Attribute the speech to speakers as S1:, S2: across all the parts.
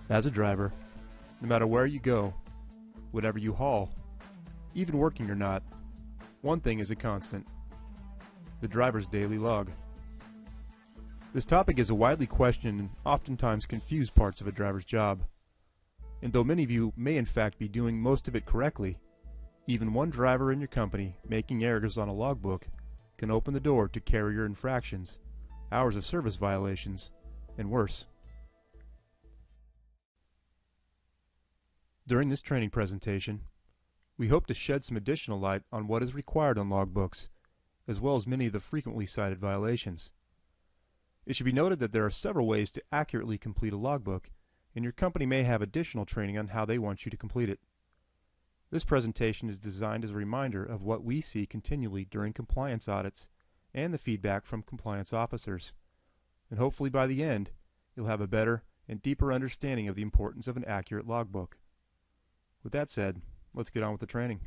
S1: As a driver, no matter where you go, whatever you haul, even working or not, one thing is a constant: the driver's daily log. This topic is a widely questioned and oftentimes confused parts of a driver's job. And though many of you may in fact be doing most of it correctly, even one driver in your company making errors on a logbook can open the door to carrier infractions, hours of service violations, and worse. During this training presentation, we hope to shed some additional light on what is required on logbooks, as well as many of the frequently cited violations. It should be noted that there are several ways to accurately complete a logbook, and your company may have additional training on how they want you to complete it. This presentation is designed as a reminder of what we see continually during compliance audits and the feedback from compliance officers. And hopefully by the end, you'll have a better and deeper understanding of the importance of an accurate logbook. With that said, let's get on with the training.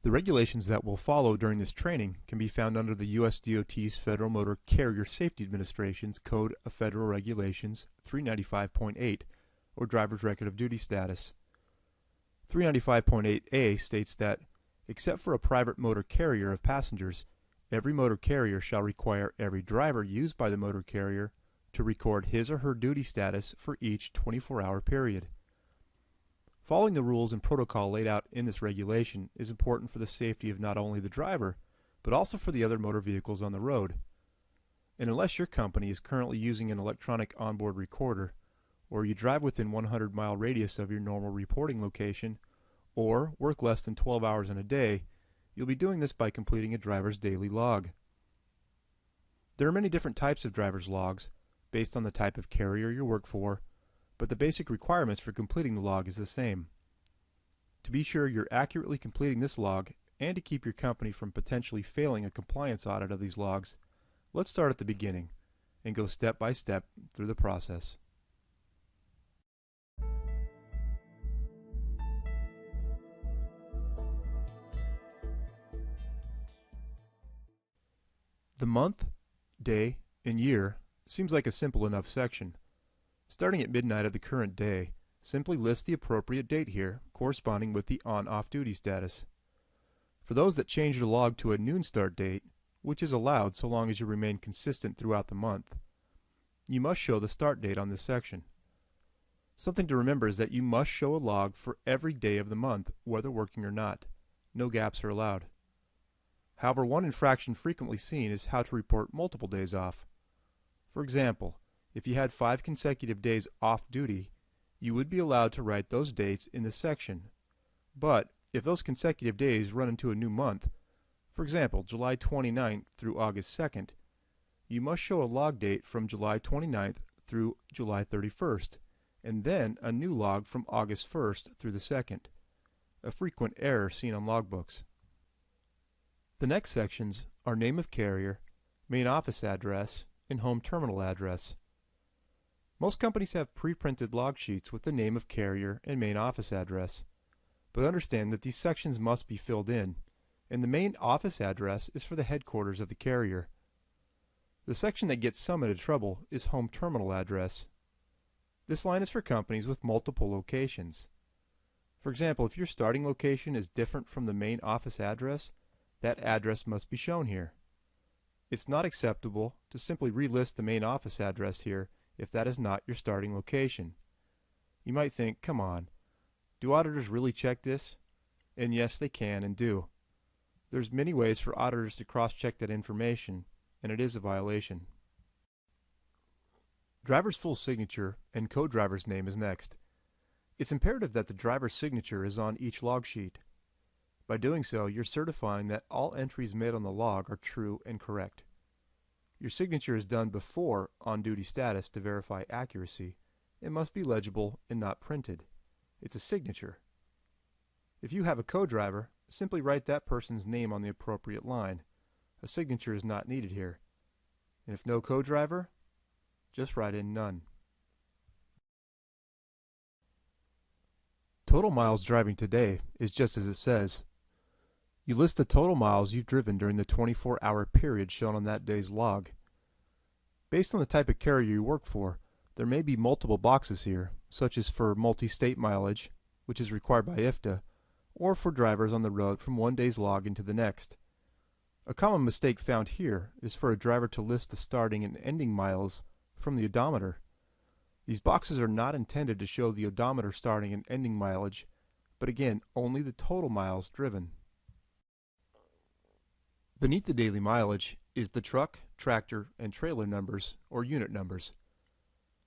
S1: The regulations that will follow during this training can be found under the U.S. DOT's Federal Motor Carrier Safety Administration's Code of Federal Regulations 395.8, or Driver's Record of Duty Status. 395.8a states that, except for a private motor carrier of passengers, every motor carrier shall require every driver used by the motor carrier to record his or her duty status for each 24-hour period. Following the rules and protocol laid out in this regulation is important for the safety of not only the driver, but also for the other motor vehicles on the road. And unless your company is currently using an electronic onboard recorder, or you drive within 100-mile radius of your normal reporting location, or work less than 12 hours in a day, you'll be doing this by completing a driver's daily log. There are many different types of driver's logs, based on the type of carrier you work for, but the basic requirements for completing the log is the same. To be sure you're accurately completing this log, and to keep your company from potentially failing a compliance audit of these logs, let's start at the beginning, and go step by step through the process. The month, day, and year seems like a simple enough section. Starting at midnight of the current day, simply list the appropriate date here, corresponding with the on-off duty status. For those that change the log to a noon start date, which is allowed so long as you remain consistent throughout the month, you must show the start date on this section. Something to remember is that you must show a log for every day of the month, whether working or not. No gaps are allowed. However, one infraction frequently seen is how to report multiple days off. For example, if you had 5 consecutive days off duty, you would be allowed to write those dates in the section. But if those consecutive days run into a new month, for example, July 29th through August 2nd, you must show a log date from July 29th through July 31st, and then a new log from August 1st through the 2nd, a frequent error seen on logbooks. The next sections are name of carrier, main office address, and home terminal address. Most companies have pre-printed log sheets with the name of carrier and main office address, but understand that these sections must be filled in, and the main office address is for the headquarters of the carrier. The section that gets some into trouble is home terminal address. This line is for companies with multiple locations. For example, if your starting location is different from the main office address, that address must be shown here. It's not acceptable to simply relist the main office address here if that is not your starting location. You might think, come on, do auditors really check this? And yes, they can and do. There's many ways for auditors to cross-check that information, and it is a violation. Driver's full signature and co-driver's name is next. It's imperative that the driver's signature is on each log sheet. By doing so, you're certifying that all entries made on the log are true and correct. Your signature is done before on-duty status to verify accuracy. It must be legible and not printed. It's a signature. If you have a co-driver, simply write that person's name on the appropriate line. A signature is not needed here. And if no co-driver, just write in none. Total miles driving today is just as it says. You list the total miles you've driven during the 24-hour period shown on that day's log. Based on the type of carrier you work for, there may be multiple boxes here, such as for multi-state mileage, which is required by IFTA, or for drivers on the road from one day's log into the next. A common mistake found here is for a driver to list the starting and ending miles from the odometer. These boxes are not intended to show the odometer starting and ending mileage, but again, only the total miles driven. Beneath the daily mileage is the truck, tractor, and trailer numbers, or unit numbers.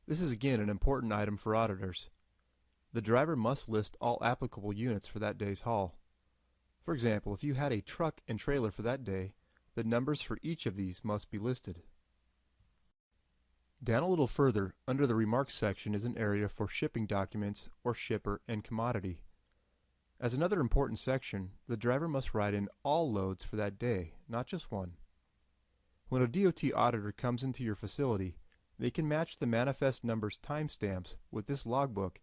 S1: This is again an important item for auditors. The driver must list all applicable units for that day's haul. For example, if you had a truck and trailer for that day, the numbers for each of these must be listed. Down a little further, under the Remarks section is an area for shipping documents or shipper and commodity. As another important section, the driver must write in all loads for that day, not just one. When a DOT auditor comes into your facility, they can match the manifest number's timestamps with this logbook,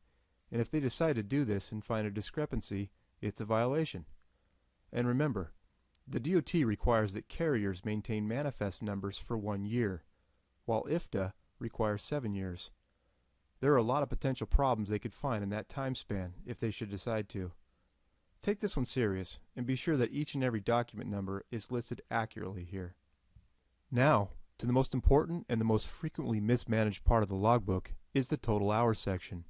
S1: and if they decide to do this and find a discrepancy, it's a violation. And remember, the DOT requires that carriers maintain manifest numbers for 1 year, while IFTA requires 7 years. There are a lot of potential problems they could find in that time span if they should decide to. Take this one serious, and be sure that each and every document number is listed accurately here. Now, to the most important and the most frequently mismanaged part of the logbook is the total hours section.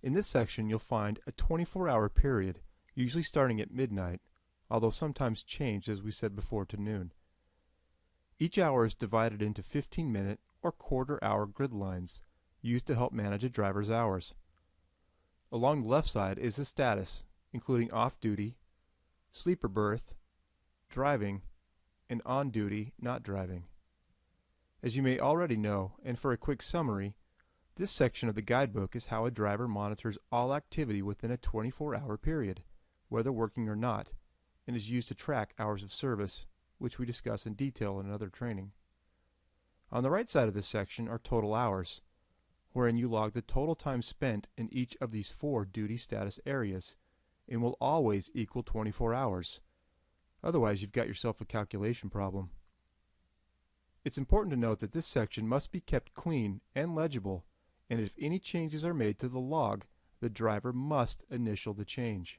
S1: In this section you'll find a 24-hour period, usually starting at midnight, although sometimes changed as we said before to noon. Each hour is divided into 15-minute or quarter-hour grid lines, used to help manage a driver's hours. Along the left side is the status, including off-duty, sleeper berth, driving, and on-duty, not driving. As you may already know, and for a quick summary, this section of the guidebook is how a driver monitors all activity within a 24-hour period, whether working or not, and is used to track hours of service, which we discuss in detail in another training. On the right side of this section are total hours, wherein you log the total time spent in each of these 4 duty status areas, and will always equal 24 hours. Otherwise, you've got yourself a calculation problem. It's important to note that this section must be kept clean and legible, and if any changes are made to the log, the driver must initial the change.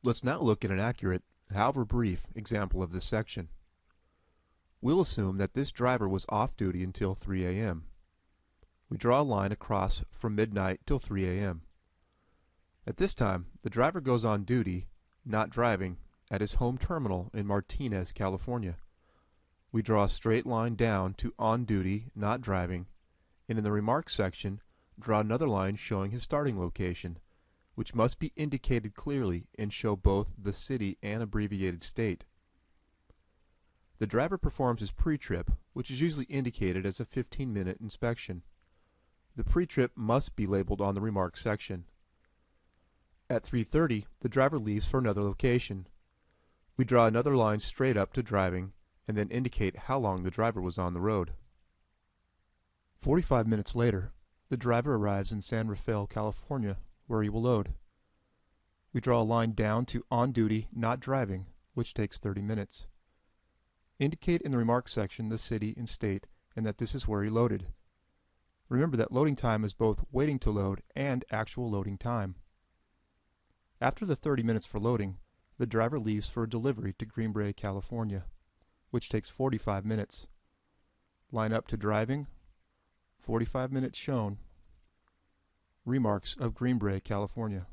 S1: Let's now look at an accurate, however brief, example of this section. We'll assume that this driver was off duty until 3 a.m. We draw a line across from midnight till 3 a.m. At this time, the driver goes on duty, not driving, at his home terminal in Martinez, California. We draw a straight line down to on duty, not driving, and in the remarks section, draw another line showing his starting location, which must be indicated clearly and show both the city and abbreviated state. The driver performs his pre-trip, which is usually indicated as a 15-minute inspection. The pre-trip must be labeled on the remarks section. At 3:30, the driver leaves for another location. We draw another line straight up to driving, and then indicate how long the driver was on the road. 45 minutes later, the driver arrives in San Rafael, California, where he will load. We draw a line down to on duty, not driving, which takes 30 minutes. Indicate in the remarks section the city and state, and that this is where he loaded. Remember that loading time is both waiting to load and actual loading time. After the 30 minutes for loading, the driver leaves for a delivery to Green Bay, California, which takes 45 minutes. Line up to driving, 45 minutes shown. Remarks of Green Bay, California.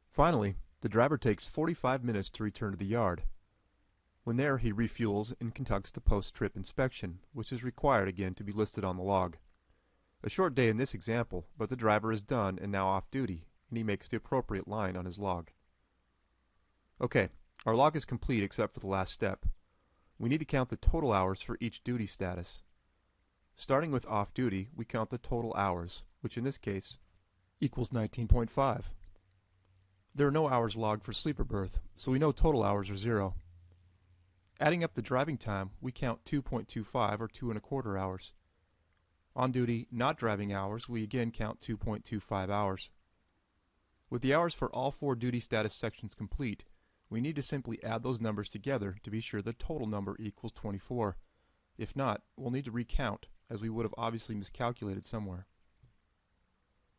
S1: Finally, the driver takes 45 minutes to return to the yard. When there, he refuels and conducts the post-trip inspection, which is required again to be listed on the log. A short day in this example, but the driver is done and now off duty, and he makes the appropriate line on his log. Okay, our log is complete except for the last step. We need to count the total hours for each duty status. Starting with off duty, we count the total hours, which in this case equals 19.5. There are no hours logged for sleeper berth, so we know total hours are 0. Adding up the driving time, we count 2.25 or 2¼ hours. On duty, not driving hours, we again count 2.25 hours. With the hours for all 4 duty status sections complete, we need to simply add those numbers together to be sure the total number equals 24. If not, we'll need to recount, as we would have obviously miscalculated somewhere.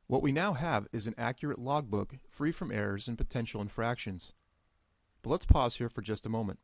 S1: What we now have is an accurate logbook free from errors and potential infractions. But let's pause here for just a moment.